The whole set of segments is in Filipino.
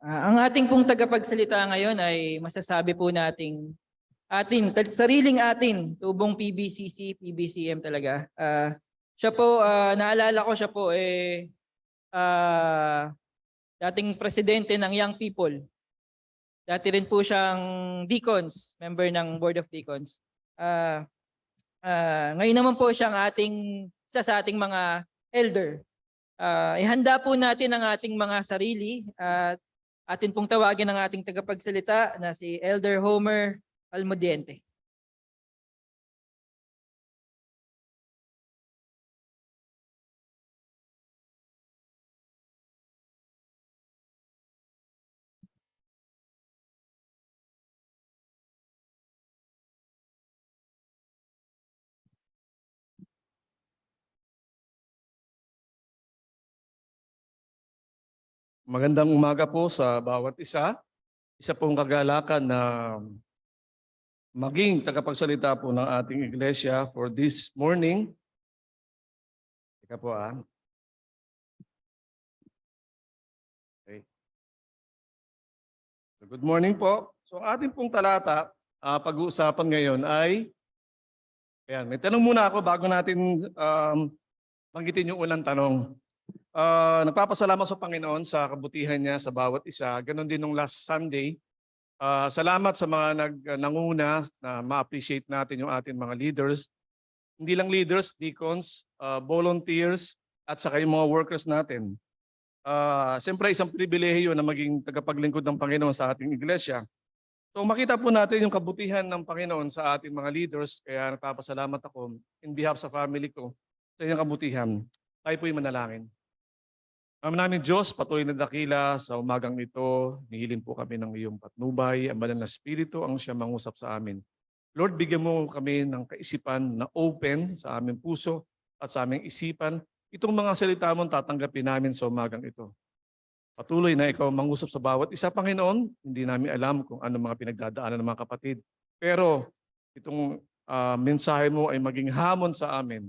Ang ating pong tagapagsalita ngayon ay masasabi po sariling atin, tubong PBCC, PBCM talaga. Siya po, naalala ko siya po dating presidente ng Young People. Dati rin po siyang deacons, member ng Board of Deacons. Ngayon naman po siyang isa sa ating mga elder. Ihanda po natin ang ating mga sarili at atin pong tawagin ang ating tagapagsalita na si Elder Homer Almudiente. Magandang umaga po sa bawat isa. Isa pong kagalakan na maging tagapagsalita po ng ating iglesia for this morning. Teka po Okay. So good morning po. So ating pong talata, pag-uusapan ngayon ay, may tanong muna ako bago natin banggitin yung unang tanong. Nagpapasalamat sa Panginoon sa kabutihan niya sa bawat isa. Ganon din nung last Sunday. Salamat sa mga nanguna na ma-appreciate natin yung ating mga leaders. Hindi lang leaders, deacons, volunteers, at saka yung mga workers natin. Siyempre isang pribilehiyo na maging tagapaglingkod ng Panginoon sa ating iglesia. So makita po natin yung kabutihan ng Panginoon sa ating mga leaders. Kaya nagpapasalamat ako in behalf sa family ko sa inyong kabutihan. Tayo po yung manalangin. Ama namin Diyos, patuloy na dakila sa umagang ito, nihilin po kami ng iyong patnubay, ang banal na Espiritu ang siya mangusap sa amin. Lord, bigyan mo kami ng kaisipan na open sa aming puso at sa aming isipan. Itong mga salita mong tatanggapin namin sa umagang ito. Patuloy na ikaw mangusap sa bawat isa, Panginoon. Hindi namin alam kung ano mga pinagdadaanan ng mga kapatid. Pero itong mensahe mo ay maging hamon sa amin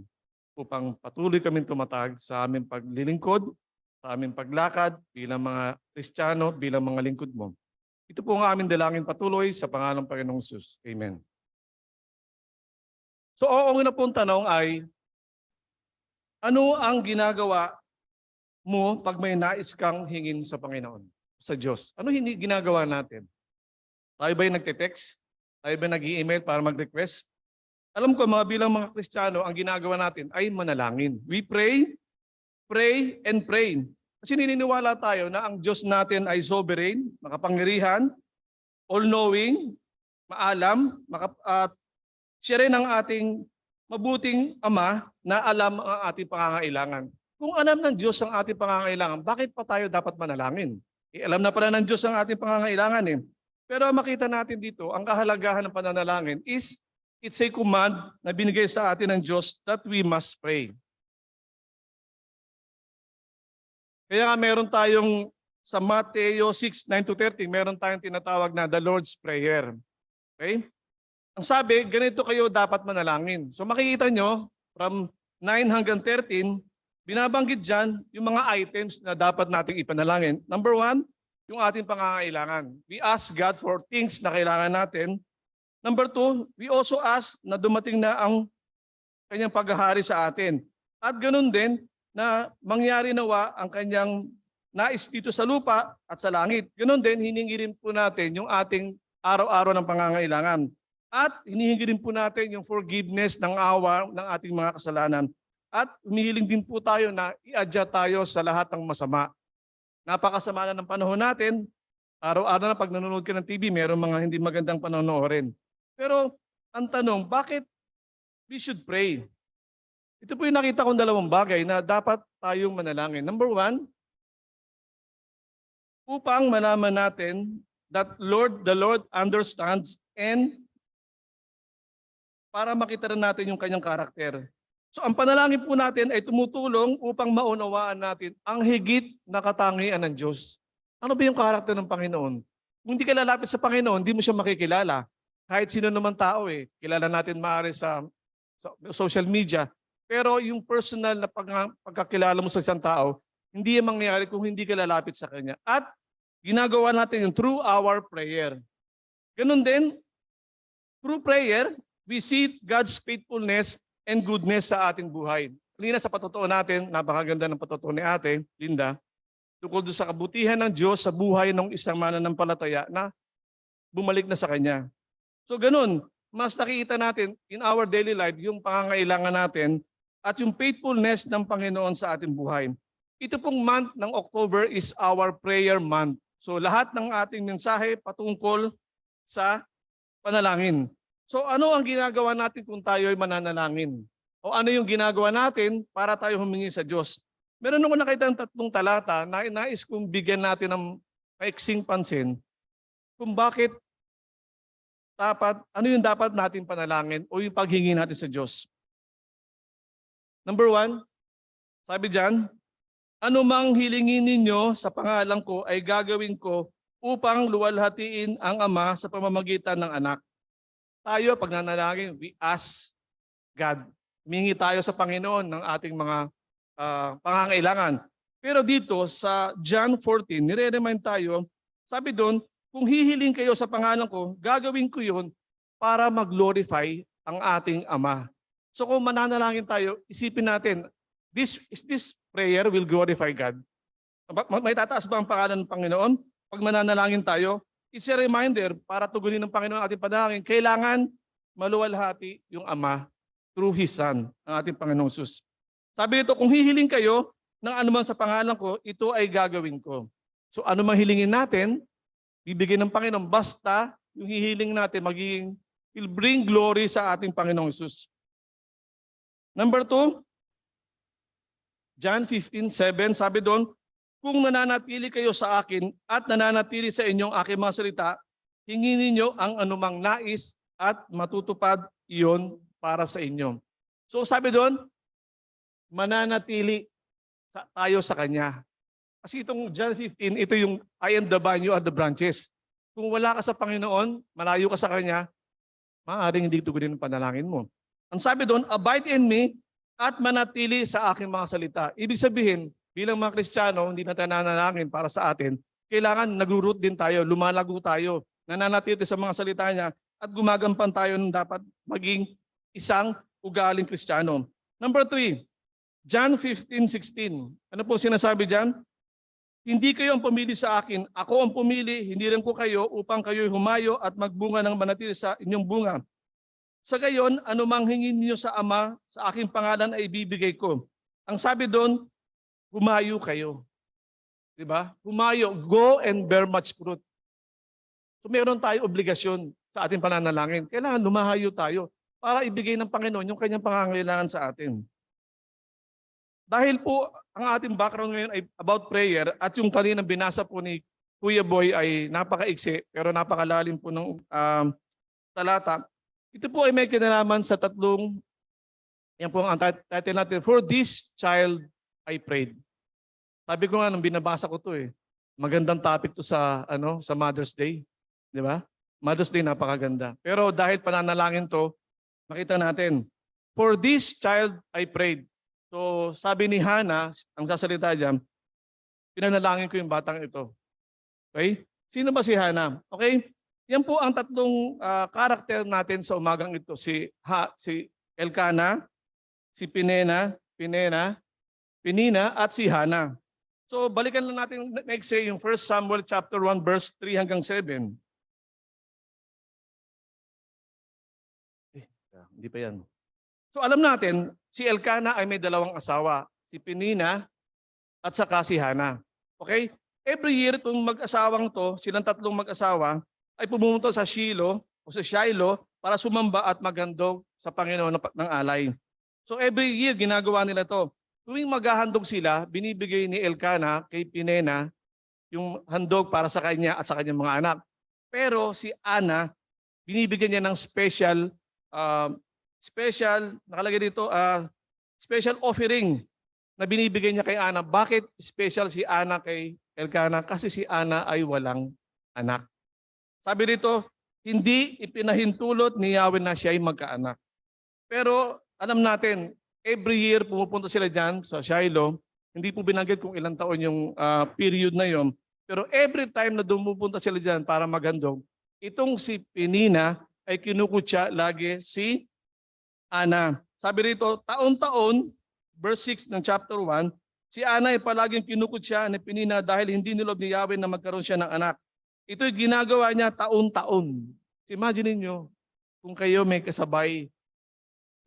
upang patuloy kami tumatag sa aming paglilingkod, sa aming paglakad bilang mga Kristiyano, bilang mga lingkod mo. Ito po ang aming dalangin patuloy sa pangalan ng Panginoong Hesus. Amen. So ang una pong tanong ay, ano ang ginagawa mo pag may nais kang hingin sa Panginoon, sa Diyos? Ano hindi ginagawa natin? Tayo ba'y nagte-text? Tayo ba'y nag-i-email para mag-request? Alam ko bilang mga Kristiyano, ang ginagawa natin ay manalangin. We pray, and pray. Kasi nininiwala tayo na ang Diyos natin ay sovereign, makapangyarihan, all-knowing, maalam, at siya rin ang ating mabuting Ama na alam ang ating pangangailangan. Kung alam ng Diyos ang ating pangangailangan, bakit pa tayo dapat manalangin? Alam na pala ng Diyos ang ating pangangailangan eh. Pero makita natin dito, ang kahalagahan ng pananalangin is it's a command na binigay sa atin ng Diyos that we must pray. Kaya nga meron tayong sa Mateo 6:9-30, meron tayong tinatawag na the Lord's Prayer. Okay? Ang sabi, ganito kayo dapat manalangin. So makikita nyo, from 9 hanggang 13, binabanggit dyan yung mga items na dapat nating ipanalangin. Number 1, yung ating pangangailangan. We ask God for things na kailangan natin. Number 2, we also ask na dumating na ang kanyang paghahari sa atin. At ganun din, na mangyari nawa ang kanyang nais dito sa lupa at sa langit. Ganon din, hiningi rin po natin yung ating araw-araw ng pangangailangan. At hinihingi rin po natin yung forgiveness ng awa ng ating mga kasalanan. At humihiling din po tayo na i-adya tayo sa lahat ng masama. Napakasama na ng panahon natin. Araw-araw na pag nanonood ka ng TV, mayroong mga hindi magandang panonoorin. Pero ang tanong, bakit we should pray? Ito po yung nakita kong dalawang bagay na dapat tayong manalangin. Number 1, upang malaman natin that the Lord understands and para makita rin natin yung kanyang karakter. So ang panalangin po natin ay tumutulong upang maunawaan natin ang higit na katangian ng Diyos. Ano ba yung karakter ng Panginoon? Kung hindi ka lalapit sa Panginoon, hindi mo siya makikilala. Kahit sino naman tao kilala natin maaari sa social media. Pero yung personal na pagkakilala mo sa isang tao, hindi yan mangyayari kung hindi ka lalapit sa Kanya. At ginagawa natin yung through our prayer. Ganun din, through prayer, we see God's faithfulness and goodness sa ating buhay. Kanina sa patotoo natin, napakaganda ng patotoo ni Ate Linda, tungkol doon sa kabutihan ng Diyos sa buhay ng isang mananampalataya na bumalik na sa Kanya. So ganun, mas nakikita natin in our daily life yung pangangailangan natin at yung faithfulness ng Panginoon sa ating buhay. Ito pong month ng October is our prayer month. So lahat ng ating mensahe patungkol sa panalangin. So ano ang ginagawa natin kung tayo ay mananalangin? O ano yung ginagawa natin para tayo humingi sa Diyos? Meron ako nakita ng 3 talata na nais kong bigyan natin ng maiksing pansin kung bakit ano yung dapat natin panalangin o yung paghingi natin sa Diyos. Number 1, sabi diyan, anumang hilingin ninyo sa pangalan ko ay gagawin ko upang luwalhatiin ang Ama sa pamamagitan ng anak. Tayo, pag nanalangin, we ask God. Humingi tayo sa Panginoon ng ating mga pangangailangan. Pero dito sa John 14, nire-remind tayo, sabi doon, kung hihiling kayo sa pangalan ko, gagawin ko yun para mag-glorify ang ating Ama. So kung mananalangin tayo, isipin natin, this prayer will glorify God. May tataas ba ang pangalan ng Panginoon? Pag mananalangin tayo, it's a reminder para tugunin ng Panginoon ating panalangin, kailangan maluwalhati yung Ama through His Son, ang ating Panginoong Sus. Sabi nito, kung hihiling kayo ng anuman sa pangalan ko, ito ay gagawin ko. So anumang hilingin natin, bibigyan ng Panginoon, basta yung hihiling natin will bring glory sa ating Panginoong Sus. Number 2, John 15:7, sabi doon, kung nananatili kayo sa akin at nananatili sa inyong aking mga salita, hingin ninyo ang anumang nais at matutupad iyon para sa inyo. So sabi doon, mananatili tayo sa Kanya. Kasi itong John 15, ito yung I am the vine, you are the branches. Kung wala ka sa Panginoon, malayo ka sa Kanya, maaaring hindi tugunin ang panalangin mo. Ang sabi doon, abide in me at manatili sa aking mga salita. Ibig sabihin, bilang mga Kristiyano, hindi na tayo nanalangin para sa atin, kailangan nag-root din tayo, lumalago tayo, nananatili sa mga salita niya, at gumagampan tayo ng dapat maging isang ugaling Kristiyano. Number 3, John 15:16. Ano po sinasabi diyan? Hindi kayo ang pumili sa akin, ako ang pumili, hindi rin ko kayo upang kayo'y humayo at magbunga ng manatili sa inyong bunga. Sa gayon, anumang hingin niyo sa Ama, sa aking pangalan ay ibibigay ko. Ang sabi doon, humayo kayo. Diba? Humayo, go and bear much fruit. So meron tayo obligasyon sa ating pananalangin. Kailangan lumahayo tayo para ibigay ng Panginoon yung kanyang pangangailangan sa atin. Dahil po ang ating background ngayon ay about prayer at yung kanina binasa po ni Kuya Boy ay napakaiksi pero napakalalim po ng talata. Ito po ay may kinalaman sa yan po ang title natin, For This Child I Prayed. Sabi ko nga nung binabasa ko to magandang topic to sa Mother's Day. Di ba? Mother's Day napakaganda. Pero dahil pananalangin to, makita natin, For this child I prayed. So sabi ni Hannah, ang sasalita diyan, pinanalangin ko yung batang ito. Okay? Sino ba si Hannah? Okay? Yan po ang 3 karakter natin sa umagang ito. Si Elkanah, si Penina, at si Hannah. So balikan lang natin next say yung 1 Samuel chapter 1 verse 3 hanggang 7. Hindi pa yan. So alam natin, si Elkanah ay may 2 asawa, si Penina at saka si Hannah. Okay? Every year itong mag-asawang to, silang 3 mag-asawa, ay pumunta sa Shiloh para sumamba at maghandog sa Panginoon ng alay. So every year ginagawa nila to. Tuwing maghahandog sila, binibigay ni Elkanah kay Penina yung handog para sa kanya at sa kanyang mga anak. Pero si Anna, binibigyan niya ng special nakalagay dito, special offering na binibigay niya kay Anna. Bakit special si Anna kay Elkanah? Kasi si Anna ay walang anak. Sabi dito, hindi ipinahintulot ni Yahweh na siya ay magkaanak. Pero alam natin, every year pumupunta sila dyan sa Shiloh. Hindi po binanggit kung ilang taon yung period na yon. Pero every time na dumupunta sila dyan para maghandog, itong si Penina ay kinukutya lagi si Ana. Sabi rito, taon-taon, verse 6 ng chapter 1, si Ana ay palaging kinukutya ni Penina dahil hindi nilob ni Yahweh na magkaroon siya ng anak. Ito'y ginagawa niya taon-taon. Imagine niyo kung kayo may kasabay,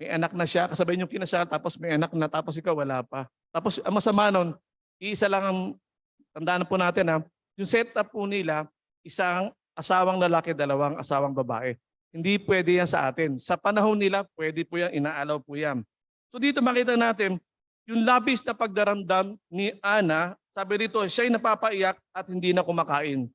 may anak na siya, kasabay niyo kinasal, tapos may anak na, tapos ikaw wala pa. Tapos ang masama nun, iisa lang ang, tandaan po natin ha, yung setup po nila, isang asawang lalaki, dalawang asawang babae. Hindi pwede yan sa atin. Sa panahon nila, pwede po yan, inaalaw po yan. So dito makita natin, yung labis na pagdaramdam ni Ana, sabi rito, siya'y napapaiyak at hindi na kumakain.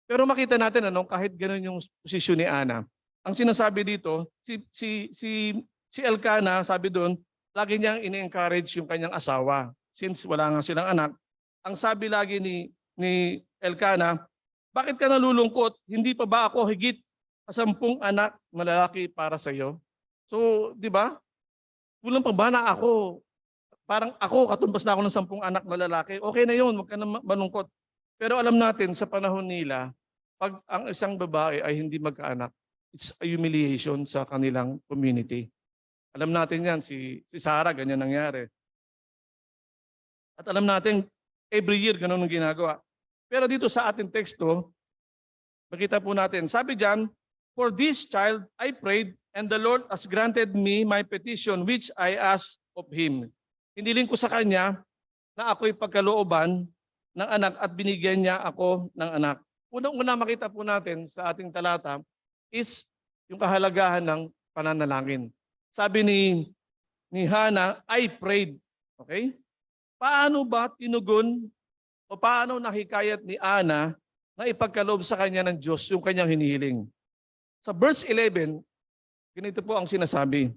Pero makita natin kahit gano'n yung posisyon ni Ana. Ang sinasabi dito, si Elkanah, sabi doon, lagi niyang ini-encourage yung kanyang asawa. Since wala nga silang anak, ang sabi lagi ni Elkanah, bakit ka nalulungkot? Hindi pa ba ako higit sa 10 anak na lalaki para sa iyo? So, di ba? Kulang pa ba na ako? Parang ako, katumbas na ako ng 10 anak na lalaki. Okay na yun, huwag ka na malungkot. Pero alam natin, sa panahon nila, pag ang isang babae ay hindi magkaanak, it's a humiliation sa kanilang community. Alam natin yan, si Sarah, ganyan nangyari. At alam natin, every year, ganun ang ginagawa. Pero dito sa ating teksto, makita po natin, sabi dyan, for this child I prayed, and the Lord has granted me my petition which I asked of him. Hiniling ko sa kanya na ako'y pagkalooban ng anak at binigyan niya ako ng anak. Unang-una makita po natin sa ating talata is yung kahalagahan ng pananalangin. Sabi ni Hannah, I prayed. Okay? Paano ba tinugon o paano nahikayat ni Ana na ipagkaloob sa kanya ng Diyos yung kanyang hinihiling? Sa verse 11, ganito po ang sinasabi.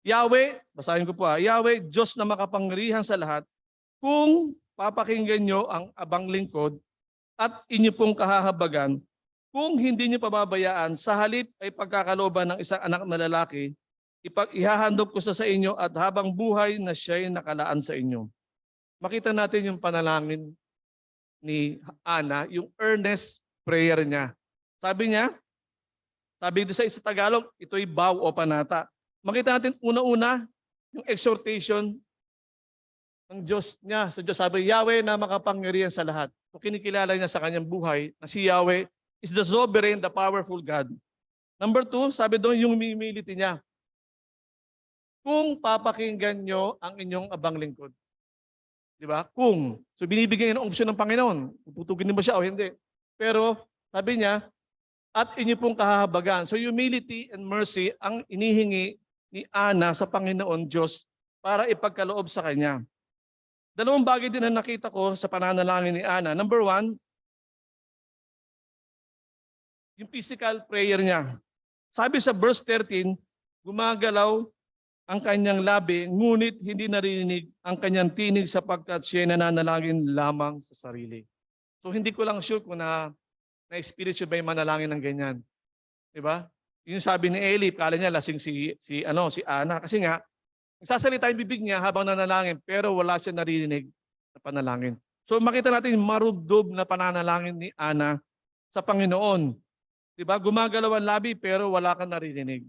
Yahweh, basahin ko po Yahweh, Diyos na makapangyarihan sa lahat, kung papakinggan nyo ang abang lingkod at inyo pong kahahabagan, kung hindi nyo pababayaan, sa halip ay pagkakalooban ng isang anak na lalaki, ihahandog ko sa inyo at habang buhay na siya'y nakalaan sa inyo. Makita natin yung panalangin ni Ana, yung earnest prayer niya. Sabi dito sa Tagalog, ito'y vow o panata. Makita natin una-una yung exhortation ng Diyos niya. Sa Diyos sabi, Yahweh na makapangyarihan sa lahat. So kinikilala niya sa kanyang buhay na si Yahweh is the sovereign, the powerful God. Number 2, sabi doon yung humility niya. Kung papakinggan nyo ang inyong abang lingkod. Di ba? Kung. So binibigyan ng option ng Panginoon. Tutugin ba siya o hindi? Pero sabi niya, at inyo pong kahahabagan. So humility and mercy ang inihingi ni Ana sa Panginoon Diyos para ipagkaloob sa kanya. Dalawang bagay din na nakita ko sa pananalangin ni Ana. Number 1, yung physical prayer niya. Sabi sa verse 13, gumagalaw ang kanyang labi, ngunit hindi narinig ang kanyang tinig sapagkat siya nananalangin lamang sa sarili. So hindi ko lang sure kung na-experience ba yung manalangin ng ganyan. Diba? Yung sabi ni Eli, kala niya lasing si Ana. Kasi nga, nagsasalita yung bibig niya habang nanalangin, pero wala siya narinig na panalangin. So makita natin yung marubdob na pananalangin ni Ana sa Panginoon. Diba? Gumagalaw ang labi, pero wala kang naririnig.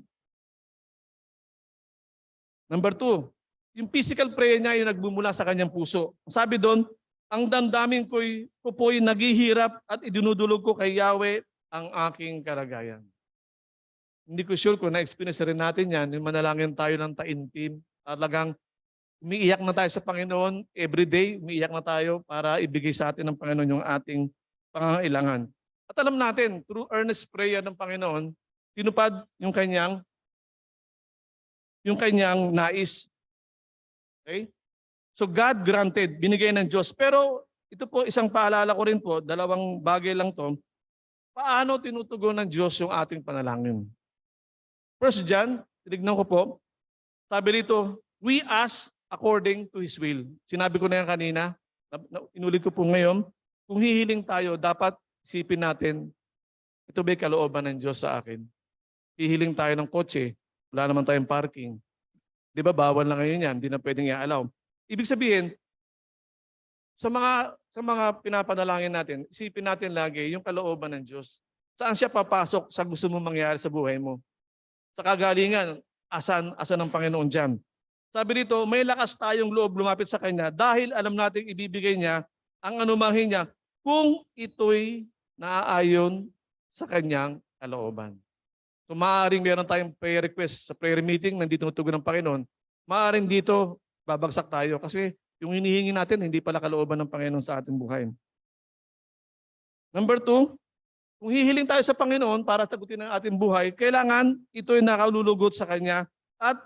Number 2, yung physical prayer niya yung nagbumula sa kanyang puso. Sabi doon, ang damdamin ko'y naghihirap at idinudulog ko kay Yahweh ang aking kalagayan. Hindi ko sure kung na-experience rin natin yan, yung manalangin tayo ng taimtim. Talagang umiiyak na tayo sa Panginoon every day, umiiyak na tayo para ibigay sa atin ng Panginoon yung ating pangangailangan. At alam natin, through earnest prayer ng Panginoon, tinupad yung kanyang nais. Okay? So God granted, binigay ng Diyos. Pero ito po, isang paalala ko rin po, dalawang bagay lang to. Paano tinutugon ng Diyos yung ating panalangin? First John, tinignan ko po, sabi rito, we ask according to His will. Sinabi ko na yan kanina, inulit ko po ngayon, kung hihiling tayo, dapat isipin natin, ito ba'y kalooban ng Diyos sa akin? Hihiling tayo ng kotse, wala naman tayong parking. Di ba bawal na ngayon yan, hindi na pwedeng i-allow. Ibig sabihin, sa mga pinapanalangin natin, isipin natin lagi yung kalooban ng Diyos. Saan siya papasok sa gusto mong mangyari sa buhay mo? Sa kagalingan, asan ang Panginoon dyan? Sabi dito, may lakas tayong loob lumapit sa Kanya dahil alam nating ibibigay niya ang anumahin niya kung ito'y naaayon sa Kanyang kalooban. So maaaring meron tayong prayer request sa prayer meeting, nandito tugon ng Panginoon. Maaaring dito, babagsak tayo kasi yung hinihingi natin, hindi pala kalooban ng Panginoon sa ating buhay. Number 2, kung hihiling tayo sa Panginoon para sagutin ang ating buhay, kailangan ito'y nakalulugot sa Kanya at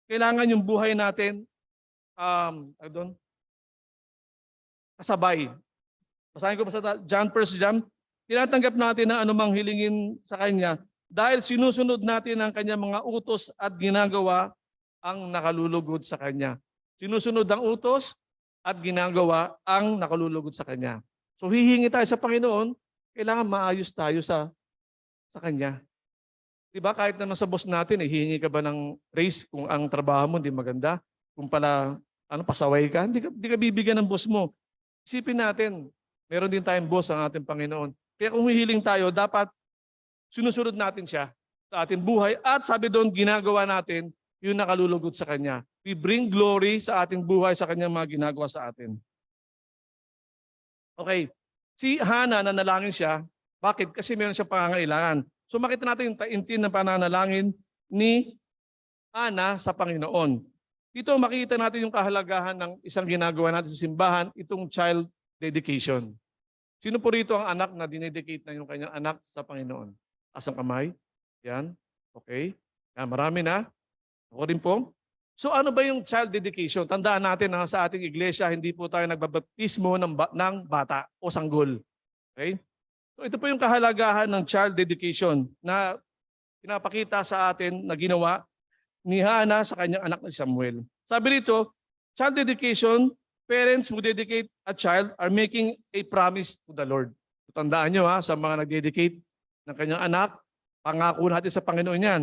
kailangan yung buhay natin kasabay. Basahin ko pa sa John 1 John, tinatanggap natin na anumang hilingin sa Kanya dahil sinusunod natin ang Kanyang mga utos at ginagawa ang nakalulugod sa Kanya. Sinusunod ang utos at ginagawa ang nakalulugod sa Kanya. So hihingi tayo sa Panginoon, kailangan maayos tayo sa Kanya. Diba kahit naman sa boss natin, hihingi ka ba ng raise kung ang trabaho mo hindi maganda? Kung pala pasaway ka, hindi ka bibigyan ng boss mo. Isipin natin, meron din tayong boss ang ating Panginoon. Kaya kung hihiling tayo, dapat sinusunod natin siya sa ating buhay at sabi doon, ginagawa natin yung nakalulugod sa Kanya. We bring glory sa ating buhay sa Kanyang mga ginagawa sa atin. Okay, si Hana nanalangin siya. Bakit? Kasi meron siyang pangangailangan. So makita natin yung taintin ng pananalangin ni Ana sa Panginoon. Dito makita natin yung kahalagahan ng isang ginagawa natin sa simbahan, itong child dedication. Sino po rito ang anak na dinedicate na yung kanyang anak sa Panginoon? Asang kamay? Yan. Okay. Yan, marami na. Ako rin po. So ano ba yung child dedication? Tandaan natin na sa ating iglesia, hindi po tayo nagbabaptismo ng bata o sanggol. Okay? So ito po yung kahalagahan ng child dedication na pinapakita sa atin na ginawa ni Hana sa kanyang anak na Samuel. Sabi rito, child dedication, parents who dedicate a child are making a promise to the Lord. So, tandaan nyo sa mga nag-dedicate ng kanyang anak, pangako natin sa Panginoon yan.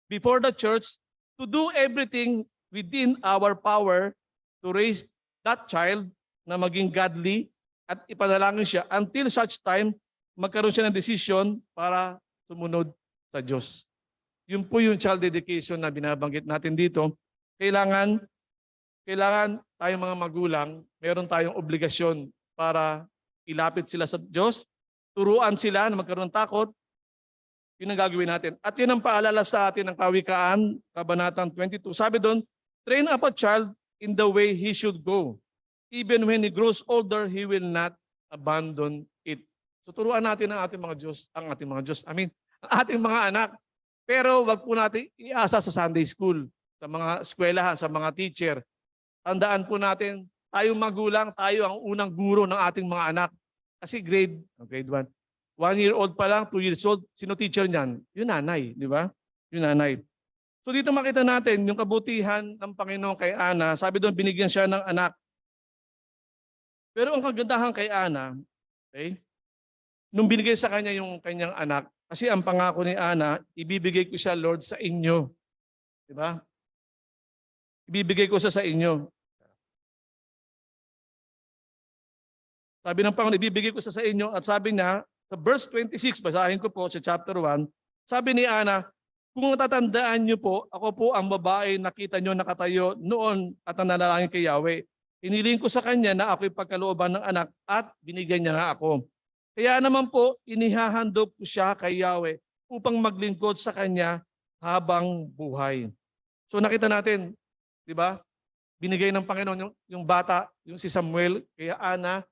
Before the church, to do everything within our power to raise that child na maging godly at ipanalangin siya until such time magkaroon siya ng desisyon para sumunod sa Diyos. Yun po yung child dedication na binabanggit natin dito. Kailangan tayong mga magulang, meron tayong obligasyon para ilapit sila sa Diyos, turuan sila na magkaroon ng takot. Yun ang gagawin natin. At yun ang paalala sa atin ng Kawikaan, Kabanatang 22. Sabi doon, train up a child in the way he should go. Even when he grows older, he will not abandon it. So turuan natin ang ating mga ating mga anak. Pero wag po natin iasa sa Sunday school, sa mga eskwelahan, sa mga teacher. Tandaan po natin, tayong magulang, tayo ang unang guro ng ating mga anak. Kasi grade 1. 1 year old pa lang, 2 years old, sino teacher niyan? Yung nanay, di ba? Yung nanay. So dito makita natin yung kabutihan ng Panginoon kay Ana. Sabi doon, binigyan siya ng anak. Pero ang kagandahan kay Ana, okay? Nung binigay sa kanya yung kanyang anak, kasi ang pangako ni Ana, ibibigay ko siya, Lord, sa inyo. Di ba? Ibibigay ko siya sa inyo. Sabi ng Panginoon, ibibigay ko siya sa inyo. At sabi niya, sa verse 26, basahin ko po sa chapter 1, sabi ni Ana, kung natatandaan niyo po, ako po ang babae nakita niyo nakatayo noon at nanalangin kay Yahweh. Hiniling ko sa kanya na ako'y pagkalooban ng anak at binigyan niya nga ako. Kaya naman po, inihahandog ko siya kay Yahweh upang maglingkod sa kanya habang buhay. So nakita natin, di ba? Binigay ng Panginoon yung bata, yung si Samuel, kay Ana,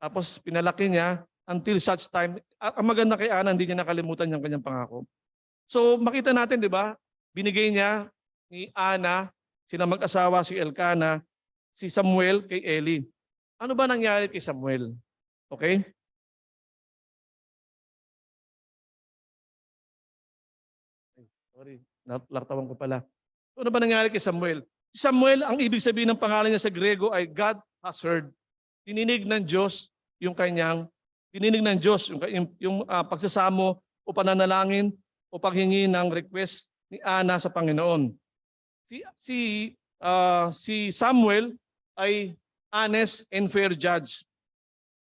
tapos pinalaki niya until such time. Ang maganda kay Ana, hindi niya nakalimutan yung kanyang pangako. So makita natin, di ba? Binigay niya ni Ana, sila mag-asawa, si Elkanah, si Samuel kay Eli. Ano ba nangyari kay Samuel? Okay? Sorry, natawan ko pala. Ano ba nangyari kay Samuel? Si Samuel, ang ibig sabihin ng pangalan niya sa Grego ay God has heard. Tininig ng Diyos yung pagsasamo o pananalangin o paghingi ng request ni Ana sa Panginoon. Si Samuel ay honest and fair judge.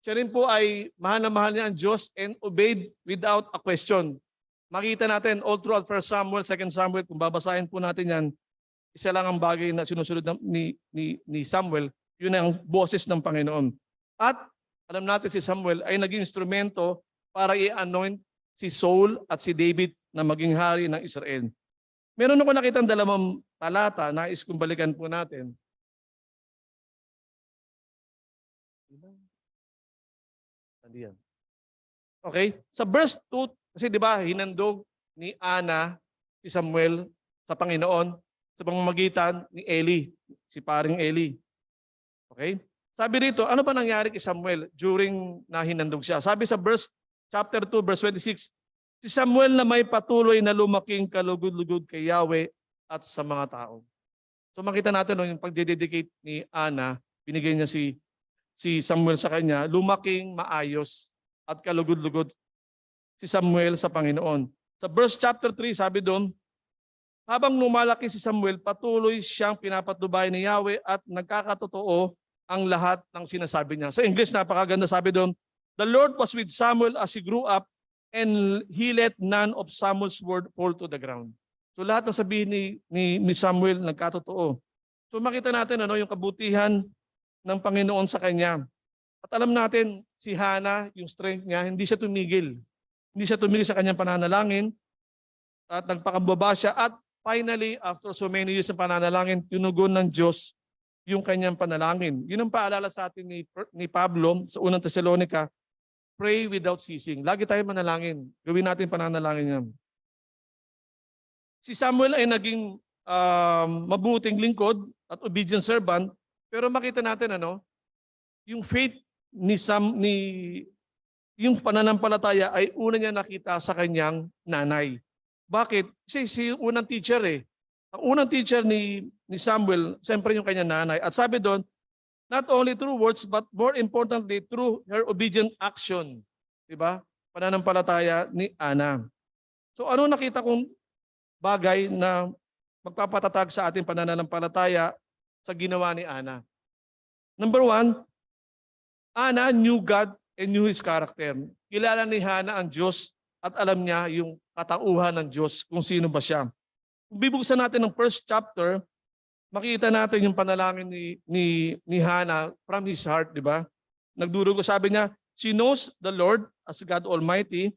siya rin po ay mahal na mahal niya ang Diyos and obeyed without a question. Makita natin all throughout 1 Samuel, 2 Samuel, kung babasahin po natin yan, isa lang ang bagay na sinusunod ni Samuel, yun ang boses ng Panginoon. At alam natin si Samuel ay naging instrumento para i-anoint si Saul at si David na maging hari ng Israel. Meron ako nakitang dalawang talata, nais kong balikan po natin. Okay, sa verse 2, kasi di ba hinandog ni Ana si Samuel sa Panginoon sa pamamagitan ni Eli, si paring Eli. Okay? Sabi rito, ano ba nangyari kay Samuel during na hinandog siya? Sabi sa chapter 2, verse 26, si Samuel na may patuloy na lumaking kalugod-lugod kay Yahweh at sa mga tao. So makita natin yung pagdededicate ni Ana, binigay niya si Samuel sa kanya, lumaking maayos at kalugod-lugod si Samuel sa Panginoon. Sa verse chapter 3, sabi doon, habang lumalaki si Samuel, patuloy siyang pinapatubay ni Yahweh at nagkakatotoo ang lahat ng sinasabi niya. Sa English, napakaganda, sabi doon, the Lord was with Samuel as he grew up and he let none of Samuel's word fall to the ground. So lahat ng sabihin ni Samuel nagkatotoo. So makita natin yung kabutihan ng Panginoon sa kanya. At alam natin, si Hannah, yung strength niya, hindi siya tumigil. Hindi siya tumigil sa kanyang pananalangin at nagpakababa siya. At finally, after so many years ng pananalangin, tinugon ng Diyos yung kanyang panalangin. Yun ang paalala sa atin ni Pablo sa unang Thessalonica, pray without ceasing. Lagi tayo manalangin. Gawin natin pananalangin yan. Si Samuel ay naging mabuting lingkod at obedient servant, pero makita natin yung faith yung pananampalataya ay una niya nakita sa kanyang nanay. Bakit? Kasi si unang teacher Ang unang teacher ni Samuel, siyempre yung kanyang nanay. At sabi doon, not only through words, but more importantly, through her obedient action. Diba? Pananampalataya ni Ana. So ano nakita kong bagay na magpapatatag sa ating pananampalataya sa ginawa ni Ana? Number 1, Ana knew God and knew His character. Kilala ni Hannah ang Diyos at alam niya yung katauhan ng Diyos kung sino ba siya. Kung bibuksan natin ng first chapter, makita natin yung panalangin ni Hannah from his heart, di ba? Nagdurugo, sabi niya, she knows the Lord as God Almighty.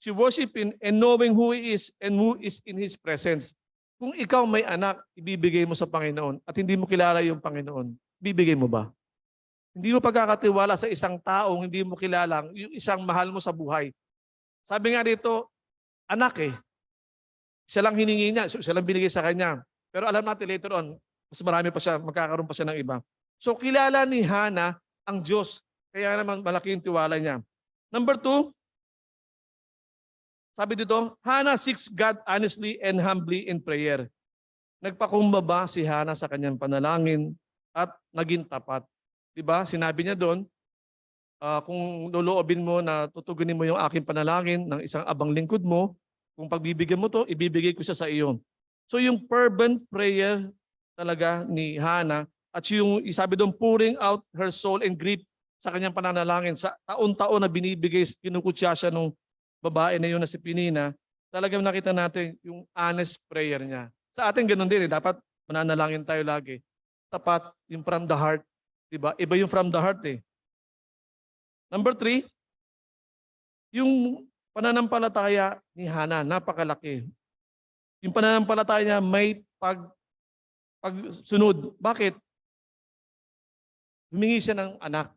She worship Him and knowing who He is and who is in His presence. Kung ikaw may anak, ibibigay mo sa Panginoon at hindi mo kilala yung Panginoon, bibigay mo ba? Hindi mo pagkakatiwala sa isang taong hindi mo kilala, yung isang mahal mo sa buhay. Sabi nga dito, anak Isa lang hiningi niya, isa lang binigay sa kanya. Pero alam natin later on, mas marami pa siya, magkakaroon pa siya ng iba. So kilala ni Hannah ang Diyos, kaya naman malaki yung tiwala niya. Number 2, sabi dito, Hannah seeks God honestly and humbly in prayer. Nagpakumbaba si Hannah sa kanyang panalangin at naging tapat. Diba? Sinabi niya doon, kung loloobin mo na tutugunin mo yung aking panalangin ng isang abang lingkod mo, kung pagbibigyan mo to, ibibigay ko siya sa iyo. So yung fervent prayer talaga ni Hannah at yung isabi doon, pouring out her soul and grief sa kanyang pananalangin, sa taon-taon na binibigay, kinukutya siya nung babae na yun na si Penina, talagang nakita natin yung honest prayer niya. Sa atin ganun din dapat mananalangin tayo lagi. Tapat, yung from the heart. Diba? Iba yung from the heart Number 3, yung pananampalataya ni Hannah, napakalaki. Yung pananampalataya niya may pagsunod. Bakit? Humingi siya ng anak.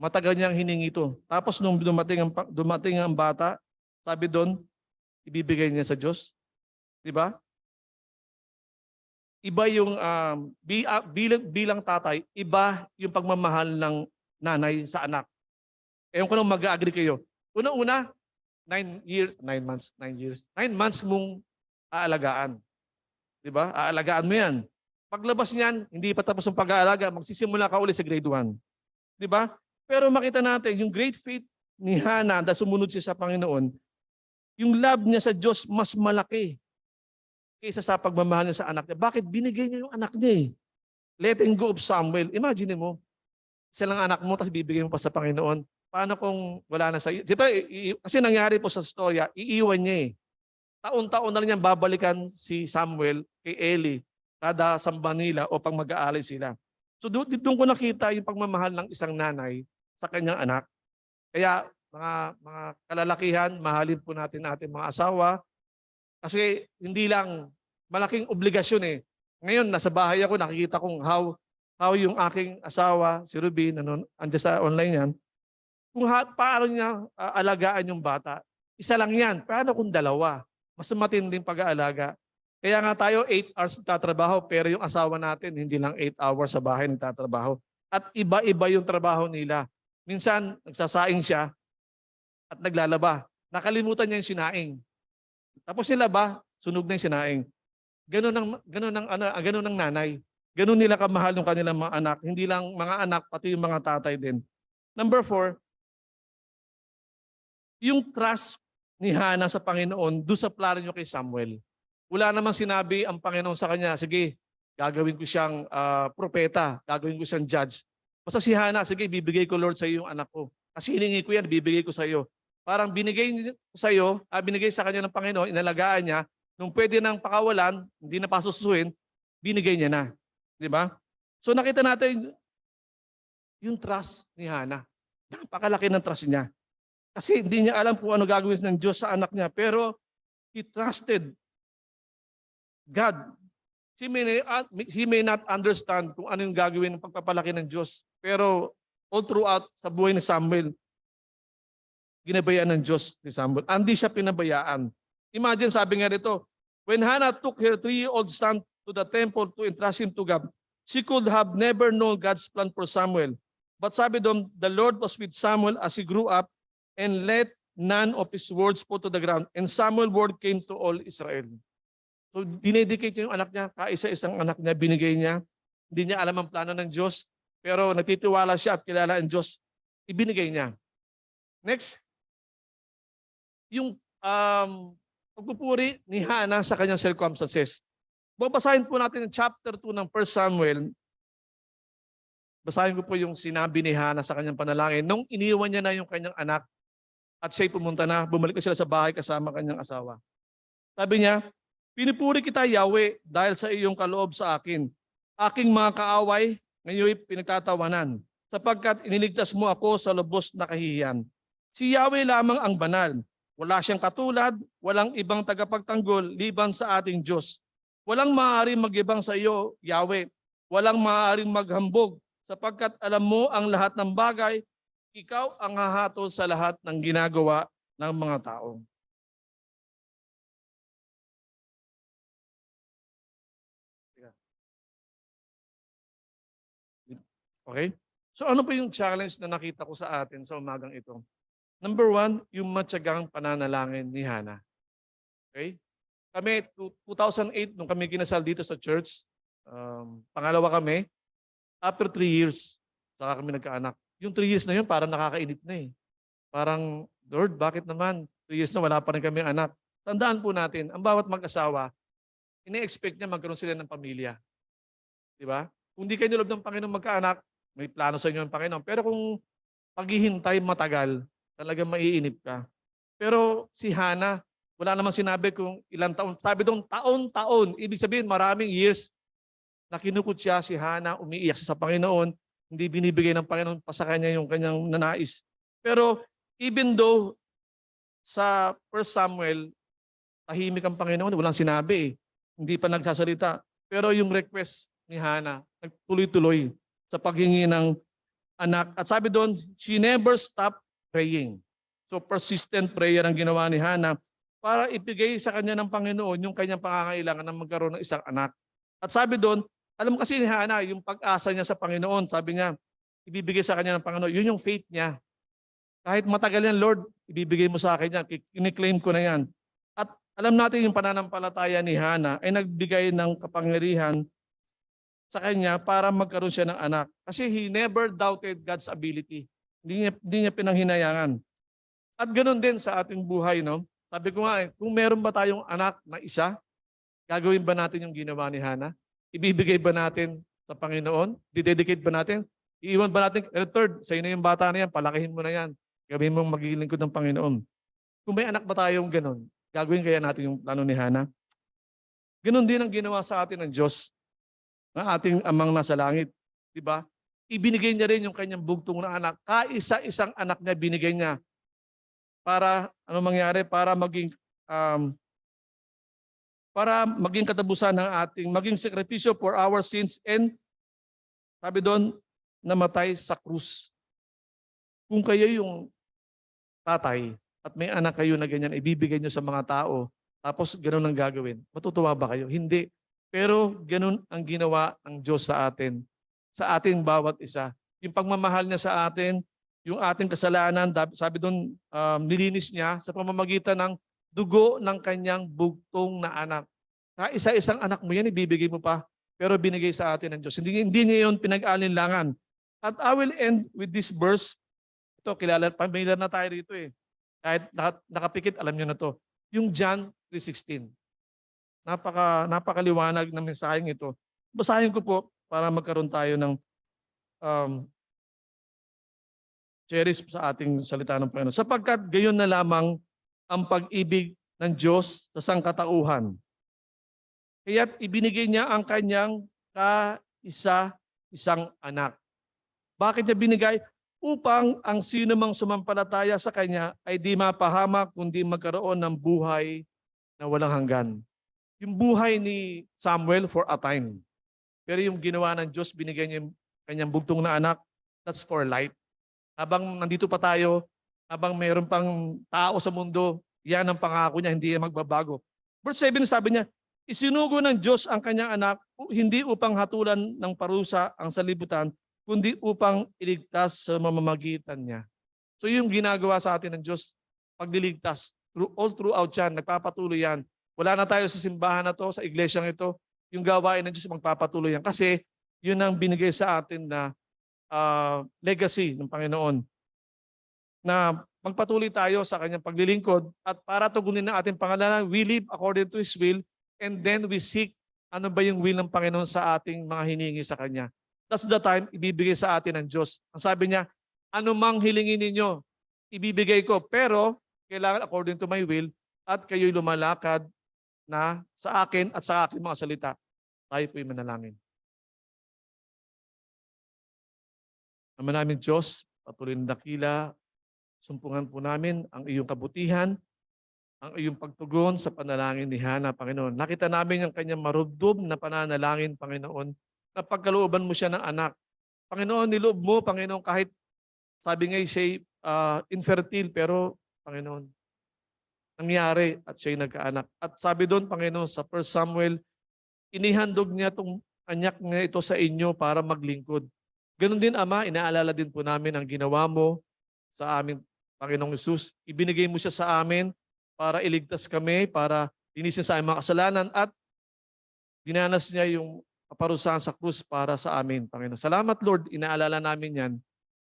Matagal niyang hiningi ito. Tapos nung dumating ang bata, sabi doon, ibibigay niya sa Diyos. Diba? Iba yung bilang tatay, iba yung pagmamahal ng nanay sa anak. Ewan ko nung mag-agree kayo. Una-una, 9 months mong aalagaan. Diba? Aalagaan mo yan. Paglabas niyan, hindi pa tapos ang pag-aalaga, magsisimula ka ulit sa grade 1. Diba? Pero makita natin, yung great faith ni Hannah na sumunod siya sa Panginoon, yung love niya sa Diyos mas malaki kaysa sa pagmamahal niya sa anak niya. Bakit? Binigay niya yung anak niya Letting go of Samuel. Imagine mo, isa lang anak mo, tapos bibigay mo pa sa Panginoon. paano kung wala na sa iyo? Di ba, kasi nangyari po sa storya, iiwan niya eh. Taon-taon na rin niyang babalikan si Samuel kay Eli kada samba nila o pag mag-aalay sila. So doon ko nakita yung pagmamahal ng isang nanay sa kanyang anak. Kaya mga kalalakihan, mahalin po natin ating mga asawa kasi hindi lang malaking obligasyon eh. Ngayon, nasa bahay ako, nakikita kong how yung aking asawa, si Ruby, andyan sa online yan, kung paano niya alagaan yung bata. Isa lang yan. Paano kung dalawa? Mas matinding pag-aalaga. Kaya nga tayo 8 hours nagtatrabaho pero yung asawa natin hindi lang 8 hours sa bahay nagtatrabaho. At iba-iba yung trabaho nila. Minsan nagsasaing siya at naglalaba. Nakalimutan niya yung sinaing. Tapos nilaba, sunog na yung sinaing. Ganun ang nanay. Ganun nila kamahal yung kanilang mga anak. Hindi lang mga anak, pati yung mga tatay din. Number 4, yung trust ni Hannah sa Panginoon doon sa plano niyo kay Samuel. Wala namang sinabi ang Panginoon sa kanya, sige, gagawin ko siyang propeta, gagawin ko siyang judge. Basta si Hannah, sige, bibigay ko Lord sa iyo yung anak ko. Kasi hiningi ko yan, bibigay ko sa iyo. Parang binigay sa iyo, binigay sa kanya ng Panginoon, inalagaan niya, nung pwede nang pakawalan, hindi na pasusuin, binigay niya na. Di ba? So nakita natin yung trust ni Hannah. Napakalaki ng trust niya. Kasi hindi niya alam kung ano gagawin ng Diyos sa anak niya, pero he trusted God. He may not understand kung ano yung gagawin ng pagpapalaki ng Diyos. Pero all throughout sa buhay ni Samuel, ginabayaan ng Diyos ni Samuel. Hindi siya pinabayaan. Imagine, sabi nga rito, when Hannah took her 3-year-old son to the temple to entrust him to God, she could have never known God's plan for Samuel. But sabi doon, the Lord was with Samuel as he grew up and let none of his words fall to the ground. And Samuel's word came to all Israel. So dinedicate niya yung anak niya, kaisa-isang anak niya, binigay niya. Hindi niya alam ang plano ng Diyos, pero nagtitiwala siya at kilala ang Diyos, ibinigay niya. Next, yung pagpupuri ni Hannah sa kanyang circumstances. Babasahin po natin ang chapter 2 ng 1 Samuel. Basahin ko po yung sinabi ni Hannah sa kanyang panalangin. Nung iniwan niya na yung kanyang anak at siya'y pumunta na, bumalik na sila sa bahay kasama kanyang asawa. Sabi niya, pinupuri kita, Yahweh, dahil sa iyong kaloob sa akin. Aking mga kaaway, ngayon pinagtatawanan, sapagkat iniligtas mo ako sa lubos na kahihiyan. Si Yahweh lamang ang banal. Wala siyang katulad, walang ibang tagapagtanggol liban sa ating Diyos. Walang maaaring mag-ibang sa iyo, Yahweh. Walang maaaring maghambog, sapagkat alam mo ang lahat ng bagay, ikaw ang hahatol sa lahat ng ginagawa ng mga tao. Okay? So ano pa yung challenge na nakita ko sa atin sa umagang ito? Number 1, yung matyagang pananalangin ni Hannah. Okay? Kami, 2008, nung kami kinasal dito sa church, pangalawa kami, after 3 years, saka kami nagkaanak. Yung 3 years na yun, parang nakakainip na eh. Parang, Lord, bakit naman? 3 years na wala pa rin kami anak. Tandaan po natin, ang bawat mag-asawa, ini-expect niya magkaroon sila ng pamilya. Di ba? Kung di kayo nilob ng Panginoon magkaanak, may plano sa inyo ng Panginoon. Pero kung paghihintay matagal, talagang maiinip ka. Pero si Hannah, wala namang sinabi kung ilang taon. Sabi doon, taon-taon. Ibig sabihin, maraming years na kinukot siya, si Hannah, umiiyak siya sa Panginoon. Hindi binibigay ng Panginoon pa sa kanya yung kanyang nanais. Pero even though sa 1 Samuel, tahimik ang Panginoon, walang sinabi eh. Hindi pa nagsasalita. Pero yung request ni Hannah, nagtuloy-tuloy sa paghingi ng anak. At sabi doon, she never stopped praying. So persistent prayer ang ginawa ni Hannah para ibigay sa kanya ng Panginoon yung kanyang pangangailangan na magkaroon ng isang anak. At sabi doon, alam kasi ni Hannah, yung pag-asa niya sa Panginoon, sabi niya, ibibigay sa kanya ng Panginoon, yun yung faith niya. Kahit matagal yan, Lord, ibibigay mo sa akin yan, kiniklaim ko na yan. At alam natin yung pananampalataya ni Hannah ay nagbigay ng kapangyarihan sa kanya para magkaroon siya ng anak. Kasi he never doubted God's ability. Hindi niya pinanghinayangan. At ganoon din sa ating buhay, no? Sabi ko nga, kung meron ba tayong anak na isa, gagawin ba natin yung ginawa ni Hannah? Ibibigay ba natin sa Panginoon? Didedicate ba natin? Iiwan ba natin, third, sa'yo na yung bata na yan, palakihin mo na yan. Gawin mong magiging lingkod ng Panginoon. Kung may anak ba tayong ganun, gagawin kaya natin yung plano ni Hana? Ganun din ang ginawa sa atin ng Diyos, ng ating amang nasa langit. Diba? Ibinigay niya rin yung kanyang bugtong na anak. Kaisa-isang anak niya binigay niya para ano mangyari? Para maging katapusan ng ating maging sakripisyo for our sins and sabi doon, namatay sa krus. Kung kayo yung tatay at may anak kayo na ganyan, ibibigay nyo sa mga tao, tapos ganun ang gagawin, matutuwa ba kayo? Hindi. Pero ganun ang ginawa ng Diyos sa atin, sa ating bawat isa. Yung pagmamahal niya sa atin, yung ating kasalanan, sabi doon, nilinis niya sa pamamagitan ng dugo ng kanyang bugtong na anak. Isa-isang anak mo yan, ibibigay mo pa. Pero binigay sa atin ng Diyos. Hindi niya yun pinag-alinlangan. At I will end with this verse. Ito, kilala, familiar na tayo rito eh. Kahit nakapikit, alam niyo na to. Yung John 3:16. Napakaliwanag ng mensaheng ito. Basahin ko po para magkaroon tayo ng cherish sa ating salita ng Panginoon. Sapagkat gayon na lamang ang pag-ibig ng Diyos sa sangkatauhan. Kaya't ibinigay niya ang kanyang kaisa-isang anak. Bakit niya binigay? Upang ang sino mang sumampalataya sa kanya ay di mapahamak kundi magkaroon ng buhay na walang hanggan. Yung buhay ni Samuel for a time. Pero yung ginawa ng Diyos, binigay niya yung kanyang bugtong na anak, that's for life. Habang nandito pa tayo, habang mayroon pang tao sa mundo, yan ang pangako niya, hindi yan magbabago. Verse 7 sabi niya, isinugo ng Diyos ang kanyang anak, hindi upang hatulan ng parusa ang salibutan, kundi upang iligtas sa mamamagitan niya. So yung ginagawa sa atin ng Diyos, pagliligtas, all throughout yan, nagpapatuloy yan. Wala na tayo sa simbahan na to, sa iglesyang ito, yung gawain ng Diyos magpapatuloy yan. Kasi yun ang binigay sa atin na legacy ng Panginoon. Na magpatuloy tayo sa kanyang paglilingkod at para tugunin ang ating pangalanan, we live according to His will and then we seek ano ba yung will ng Panginoon sa ating mga hiningi sa Kanya. That's the time ibibigay sa atin ng Diyos. Ang sabi niya, anumang hilingin ninyo, ibibigay ko. Pero kailangan according to my will at kayo'y lumalakad na sa akin at sa aking mga salita. Tayo po'y manalangin. Ama namin Diyos, patuloy na dakila, sumpungan po namin ang iyong kabutihan, ang iyong pagtugon sa panalangin ni Hana, Panginoon. Nakita namin ang kanyang marubdob na pananalangin, Panginoon, na pagkalooban mo siya ng anak. Panginoon, niloob mo, Panginoon, kahit sabi nga siya infertile, pero Panginoon, nangyari at siya'y nagkaanak. At sabi doon, Panginoon, sa 1 Samuel, inihandog niya itong anak niya ito sa inyo para maglingkod. Ganon din, Ama, inaalala din po namin ang ginawa mo sa amin, Panginoong Hesus. Ibinigay mo siya sa amin para iligtas kami, para linisin sa aming mga kasalanan at dinanas niya yung kaparusahan sa krus para sa amin, Panginoon. Salamat, Lord, inaalala namin yan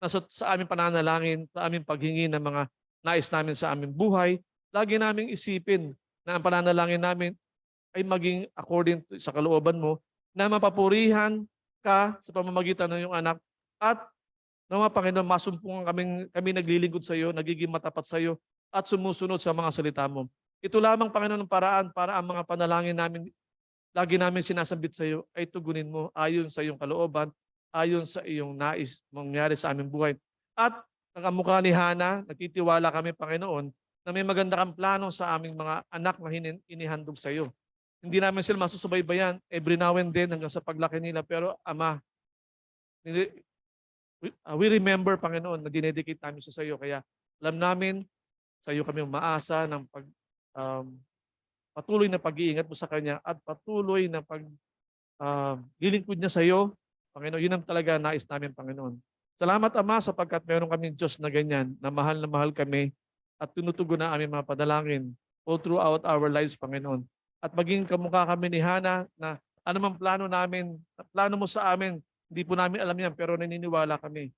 na sa aming pananalangin, sa aming paghingi ng mga nais namin sa aming buhay, lagi naming isipin na ang pananalangin namin ay maging according sa kalooban mo na mapapurihan ka sa pamamagitan ng iyong anak at nawa Panginoon, masumpungan kami naglilingkod sa iyo, nagiging matapat sa iyo at sumusunod sa mga salita mo. Ito lamang, Panginoon, ng paraan para ang mga panalangin namin, lagi namin sinasambit sa iyo, ay tugunin mo ayon sa iyong kalooban, ayon sa iyong nais mangyari sa aming buhay. At nakamukha ni Hana, nagtitiwala kami, Panginoon, na may maganda kang plano sa aming mga anak na inihandog sa iyo. Hindi namin sila masusubaybayan every now and then hanggang sa paglaki nila. Pero Ama, we remember, Panginoon, na dinedicate namin sa iyo. Kaya alam namin, sa iyo kami umaasa ng patuloy na pag-iingat mo sa Kanya at patuloy na lilingkod niya sa iyo. Panginoon, yun ang talaga nais namin, Panginoon. Salamat, Ama, sapagkat meron kami Diyos na ganyan, na mahal kami at tinutugon na aming mga padalangin all throughout our lives, Panginoon. At maging kamukha kami ni Hana na anumang plano namin, plano mo sa amin, hindi po namin alam yan, pero naniniwala kami.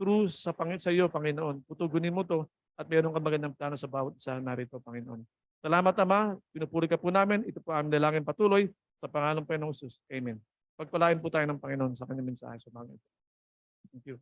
True sa iyo, Panginoon. Tutugunin mo to at meron kang magandang plano sa bawat isa narito, Panginoon. Salamat, Ama. Pinupuri ka po namin. Ito po aming dalangin patuloy sa pangalan ng Panginoong Jesus. Amen. Pagpalain po tayo ng Panginoon sa kanyang mensahe sa mga ito. Thank you.